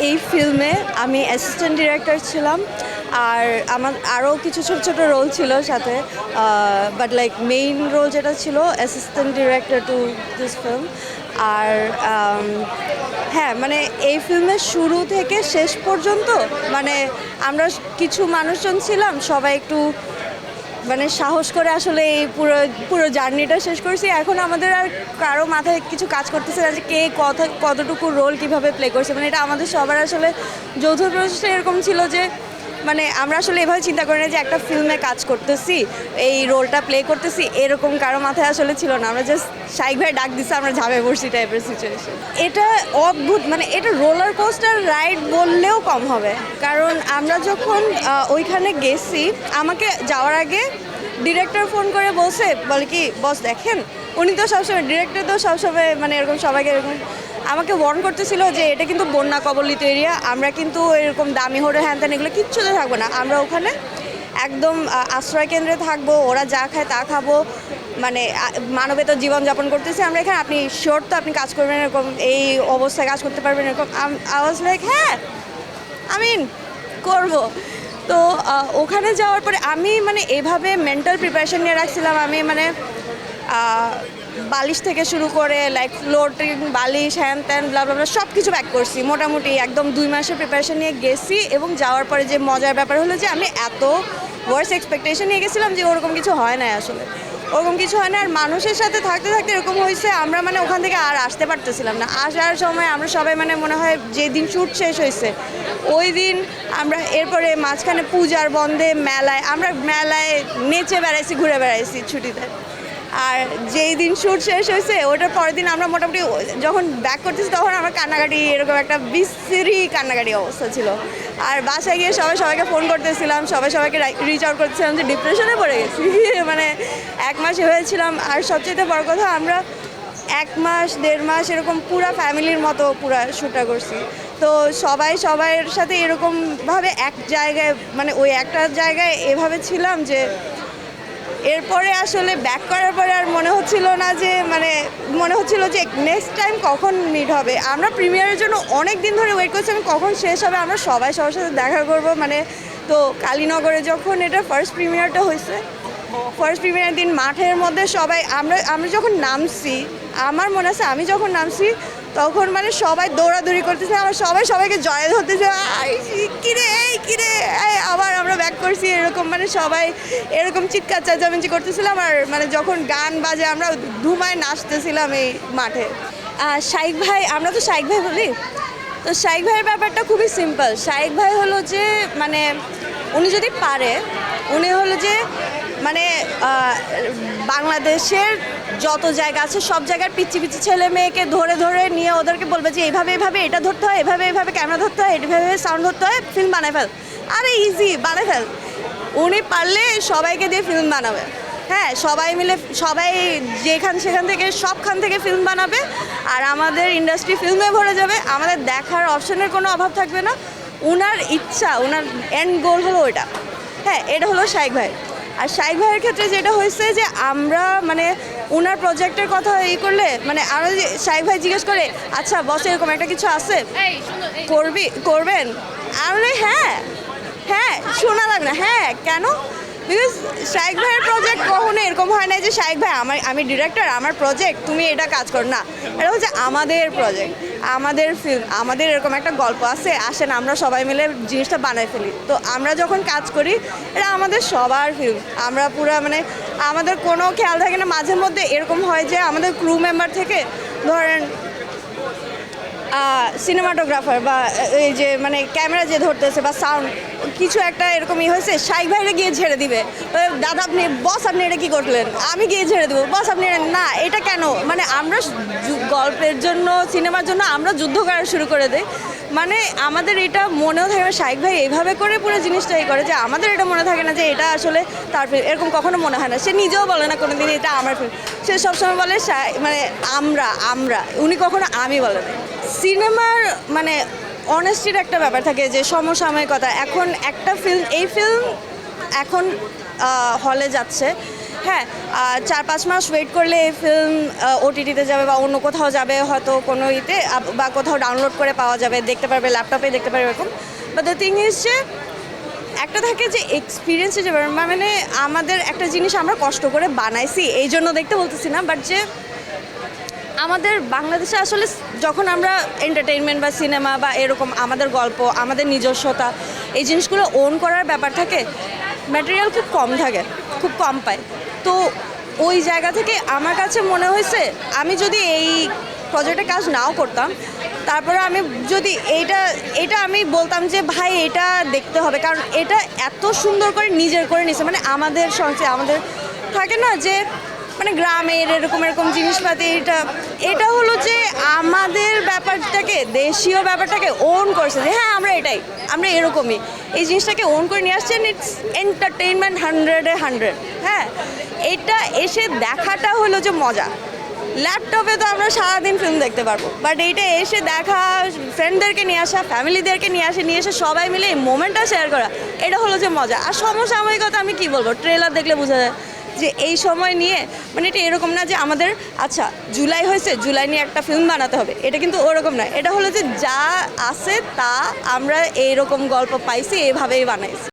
এই ফিল্মে আমি অ্যাসিস্ট্যান্ট ডিরেক্টর ছিলাম, আর আমার আরও কিছু ছোট ছোট রোল ছিল সাথে, বাট লাইক মেইন রোল যেটা ছিল assistant director to this film. আর হ্যাঁ, মানে এই ফিল্মের শুরু থেকে শেষ পর্যন্ত মানে আমরা কিছু মানুষজন ছিলাম, সবাই একটু মানে সাহস করে আসলে এই পুরো পুরো জার্নিটা শেষ করেছি। এখন আমাদের আর কারো মাথায় কিছু কাজ করতেছে না যে কে কতটুকু রোল কিভাবে প্লে করছে, মানে এটা আমাদের সবার আসলে যৌথ প্রচেষ্টা এরকম ছিল যে মানে আমরা আসলে এভাবে চিন্তা করি না যে একটা ফিল্মে কাজ করতেছি, এই রোলটা প্লে করতেছি, এরকম কারো মাথায় আসলে ছিল না। আমরা জাস্ট শাইক ভাই ডাক দিচ্ছে, আমরা ঝাঁপে পড়ছি টাইপের সিচুয়েশন। এটা অদ্ভুত, মানে এটা রোলার কোস্টার রাইড বললেও কম হবে, কারণ আমরা যখন ওইখানে গেছি, আমাকে যাওয়ার আগে ডিরেক্টর ফোন করে বলে কি বস দেখেন, উনি তো সবসময় ডিরেক্টর তো সবসময় মানে এরকম সবাইকে এরকম আমাকে ওয়ার্ন করতেছিল যে এটা কিন্তু বন্যা কবলিত এরিয়া, আমরা কিন্তু এরকম দামি হোটেল হ্যান ত্যান এগুলো কিচ্ছুতে থাকবো না, আমরা ওখানে একদম আশ্রয় কেন্দ্রে থাকবো, ওরা যা খায় তা খাবো, মানে মানবেতর জীবনযাপন করতেছি আমরা এখানে, আপনি শিওর তো আপনি কাজ করবেন এরকম, এই অবস্থায় কাজ করতে পারবেন এরকম। আওয়াজ লাইক হ্যাঁ আমিন করবো। তো ওখানে যাওয়ার পরে আমি মানে এভাবে মেন্টাল প্রিপারেশন নিয়ে রাখছিলাম, আমি মানে বালিশ থেকে শুরু করে লাইক ফ্লোটিং বালিশ হ্যান ত্যান ব্লা ব্লা সব কিছু প্যাক করছি, মোটামুটি একদম 2 মাসের প্রিপারেশন নিয়ে গেছি। এবং যাওয়ার পরে যে মজার ব্যাপার হলো যে আমি এত ওয়ার্স এক্সপেকটেশন নিয়ে গেছিলাম যে ওরকম কিছু হয় না, আসলে ওরকম কিছু হয় না। আর মানুষের সাথে থাকতে থাকতে এরকম হয়েছে, আমরা মানে ওখান থেকে আর আসতে পারতেছিলাম না। আসার সময় আমরা সবাই মানে মনে হয় যেদিন শ্যুট শেষ হয়েছে ওই দিন আমরা এরপরে মাঝখানে পূজার বন্ধে আমরা মেলায় নেচে বেড়াইছি, ঘুরে বেড়াইছি ছুটিতে। আর যেই দিন শ্যুট শেষ হয়েছে ওটার পরের দিন আমরা মোটামুটি যখন ব্যাক করতেছি তখন আমার কান্নাকাটি, এরকম একটা বিশ্রী কান্নাকাটি অবস্থা ছিল। আর বাসায় গিয়ে সবাইকে ফোন করতেছিলাম, সবাইকে রিচ আউট করতেছিলাম যে ডিপ্রেশনে পড়ে গেছি মানে 1 মাস হয়েছিলাম। আর সবচেয়ে বড় কথা, আমরা 1 মাস 1.5 মাস এরকম পুরা ফ্যামিলির মতো পুরা শ্যুটটা করছি। তো সবাইয়ের সাথে এরকমভাবে এক জায়গায় মানে ওই একটা জায়গায় এভাবে ছিলাম যে এরপরে আসলে ব্যাক করার পরে আর মনে হচ্ছিল না যে মানে মনে হচ্ছিল যে নেক্সট টাইম কখন মিট হবে। আমরা প্রিমিয়ারের জন্য অনেক দিন ধরে ওয়েট করছিলাম কখন শেষ হবে, আমরা সবার সাথে দেখা করব। মানে তো কালীনগরে যখন এটা ফার্স্ট প্রিমিয়ারটা হয়েছে, ফার্স্ট প্রিমিয়ারের দিন মাঠের মধ্যে সবাই আমরা যখন নামছি, আমার মনে আছে আমি যখন নামছি তখন মানে সবাই দৌড়াদৌড়ি করতেছে, আমরা সবাইকে জয় ধরতেছে, কিরে এই কিরে, আবার আমরা ব্যাক করছি এরকম, মানে সবাই এরকম চিৎকার চেঁচামেচি করতেছিলাম। আর মানে যখন গান বাজে আমরা ধুমায় নাচতেছিলাম এই মাঠে। শাইক ভাই, আমরা তো শাইক ভাই বলি, তো শাইক ভাইয়ের ব্যাপারটা খুবই সিম্পল। শাইক ভাই হলো যে মানে উনি যদি পারে, উনি হলো যে মানে বাংলাদেশের যত জায়গা আছে সব জায়গার পিচ্ছি ছেলে মেয়েকে ধরে নিয়ে ওদেরকে বলবে যে এইভাবে এটা ধরতে হয়, এভাবে ক্যামেরা ধরতে হয়, এইভাবে সাউন্ড ধরতে হয়, ফিল্ম বানায় ফেল। আরে ইজি, বানায় ফেল। উনি পারলে সবাইকে দিয়ে ফিল্ম বানাবে। হ্যাঁ, সবাই মিলে সবাই সেখান থেকে সবখান থেকে ফিল্ম বানাবে, আর আমাদের ইন্ডাস্ট্রি ফিল্মে ভরে যাবে, আমাদের দেখার অপশনের কোনো অভাব থাকবে না। উনার ইচ্ছা, উনার এন্ড গোল হলো ওইটা। হ্যাঁ, এটা হলো শাইক ভাই। আর শাইক ভাইয়ের ক্ষেত্রে যেটা হয়েছে যে আমরা মানে ওনার প্রজেক্টের কথা করলে মানে আমরা শাইক ভাই জিজ্ঞেস করে আচ্ছা বস এরকম একটা কিছু আছে করবেন, আমি হ্যাঁ শোনা লাগবে না, হ্যাঁ কেন, বিকজ শাইক ভাইয়ের প্রজেক্ট কখনো এরকম হয় না যে শাইক ভাই আমি ডিরেক্টর, আমার প্রজেক্ট, তুমি এটা কাজ করো না। এটা হচ্ছে আমাদের প্রজেক্ট, আমাদের ফিল্ম, আমাদের এরকম একটা গল্প আছে, আসেন আমরা সবাই মিলে জিনিসটা বানাই ফেলি। তো আমরা যখন কাজ করি এটা আমাদের সবার ফিল্ম, আমরা পুরা মানে আমাদের কোনো খেয়াল থাকে না। মাঝে মধ্যে এরকম হয় যে আমাদের ক্রু মেম্বার থেকে ধরেন সিনেমাটোগ্রাফার বা এই যে মানে ক্যামেরা যে ধরতেছে বা সাউন্ড কিছু একটা এরকমই হয়েছে, শাইক ভাইরে গিয়ে ঝেড়ে দিবে, দাদা আপনি বস আপনি এটা কী করলেন, আমি গিয়ে ঝেড়ে দেবো, বস আপনি না এটা কেন, মানে আমরা গল্পের জন্য সিনেমার জন্য আমরা যুদ্ধ করা শুরু করে দিই। মানে আমাদের এটা মনেও থাকে না, শাইক ভাই এইভাবে করে পুরো জিনিসটাই করে যে আমাদের এটা মনে থাকে না যে এটা আসলে তার ফিল্ম, এরকম কখনো মনে হয় না। সে নিজেও বলে না কোনোদিন এটা আমার ফিল্ম, সে সবসময় বলে মানে আমরা, উনি কখনো আমি বলে না। সিনেমার মানে অনেস্টির একটা ব্যাপার থাকে যে সমসাময়িকতা। এখন একটা ফিল্ম, এই ফিল্ম এখন হলে যাচ্ছে, হ্যাঁ 4-5 মাস ওয়েট করলে এই ফিল্ম ওটিটিতে যাবে বা অন্য কোথাও যাবে, হয়তো কোনো ইতে বা কোথাও ডাউনলোড করে পাওয়া যাবে, দেখতে পারবে, ল্যাপটপে দেখতে পারবে এরকম। বাট দ্য থিং ইজ যে একটা থাকে যে এক্সপিরিয়েন্সে যে মানে আমাদের একটা জিনিস আমরা কষ্ট করে বানাইছি এই জন্য দেখতে বলতেছি না, বাট যে আমাদের বাংলাদেশে আসলে যখন আমরা এন্টারটেইনমেন্ট বা সিনেমা বা এরকম আমাদের গল্প, আমাদের নিজস্বতা, এই জিনিসগুলো ওন করার ব্যাপার থাকে, ম্যাটেরিয়াল খুব কম থাকে, খুব কম পায়। তো ওই জায়গা থেকে আমার কাছে মনে হয়েছে আমি যদি এই প্রজেক্টে কাজ নাও করতাম, তারপরে আমি যদি এটা আমি বলতাম যে ভাই এটা দেখতে হবে, কারণ এটা এত সুন্দর করে নিজের করে নিছে, মানে আমাদের সংসারে আমাদের থাকে না যে মানে গ্রামের এরকম জিনিসপাতি, এটা হলো যে আমাদের ব্যাপারটাকে, দেশীয় ব্যাপারটাকে ওন করছে যে হ্যাঁ আমরা এরকমই এই জিনিসটাকে ওন করে নিয়ে আসছেন। ইটস এন্টারটেইনমেন্ট 100-এ 100। হ্যাঁ, এটা এসে দেখাটা হলো যে মজা। ল্যাপটপে তো আমরা সারাদিন ফিল্ম দেখতে পারবো, বাট এইটা এসে দেখা, ফ্রেন্ডদেরকে নিয়ে আসা, ফ্যামিলিদেরকে নিয়ে এসে সবাই মিলে এই মোমেন্টটা শেয়ার করা, এটা হলো যে মজা। আর সমসাময়িকতা আমি কি বলবো, ট্রেলার দেখলে বোঝা যায় যে এই সময় নিয়ে মানে এটা এরকম না যে আমাদের আচ্ছা জুলাই হয়েছে, জুলাই নিয়ে একটা ফিল্ম বানাতে হবে, এটা কিন্তু ওরকম না। এটা হলো যে যা আছে তা আমরা এইরকম গল্প পাইছি, এইভাবেই বানাইছি।